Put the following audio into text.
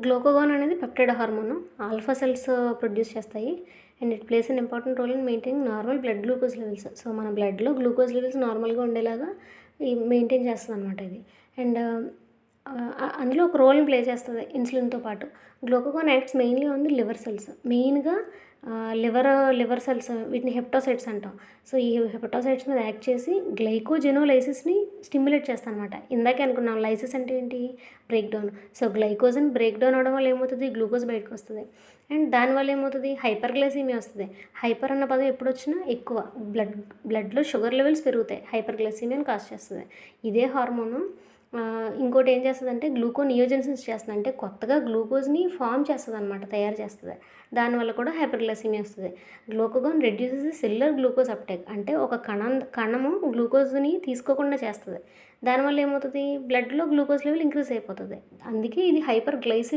గ్లూకగోన్ అనేది peptide hormone. Alpha cells produce చేస్తాయి. And it plays an important role in maintaining normal blood glucose levels. So, మన బ్లడ్‌లో glucose levels నార్మల్‌గా ఉండేలాగా maintain చేస్తదనమాట ఇది. అండ్ అందులో ఒక రోల్‌ని ప్లే చేస్తది ఇన్సులిన్‌తో పాటు. Glucagon acts mainly on the liver cells. మెయిన్‌గా లివర్ సెల్స్ వీటిని హెప్టోసైట్స్ అంటాం. సో, ఈ హెపటోసైట్స్ మీద యాక్ట్ చేసి గ్లైకోజెనోలైసిస్‌ని స్టిమ్యులేట్ చేస్తదనమాట. ఇందాకే అనుకున్నాం లైసిస్ అంటే ఏంటి? Break down. So, glycogen break down అవ్వడం వల్ల ఏమవుతది? గ్లూకోజ్ బయటకొస్తది. అండ్ దానివల్ల ఏమవుతది? హైపర్‌గ్లైసీమియా వస్తది. హైపర్ అన్న పదం ఎప్పుడొచ్చినా ఎక్కువ బ్లడ్‌లో షుగర్ లెవెల్స్ పెరుగుతాయి. హైపర్‌గ్లైసీమియాని కాజ్ చేస్తది. ఇదే హార్మోను ఇంకోటి ఏం చేస్తదంటే గ్లూకోనియోజెన్సిస్ చేస్తది. అంటే కొత్తగా గ్లూకోజ్‌ని ఫార్మ్ చేస్తదనమాట. తయారు చేస్తది. దానివల్ల కూడా హైపర్‌గ్లైసీమియా వస్తది. Glucagon reduces the cellular glucose uptake. అంటే ఒక కణము గ్లూకోజ్‌ని తీసుకోకుండా చేస్తది. దానివల్ల ఏమవుతది? బ్లడ్‌లో గ్లూకోజ్ లెవెల్ ఇంక్రీజ్ అయిపోతది. అందుకే ఇది హైపర్‌గ్లైసెమిక్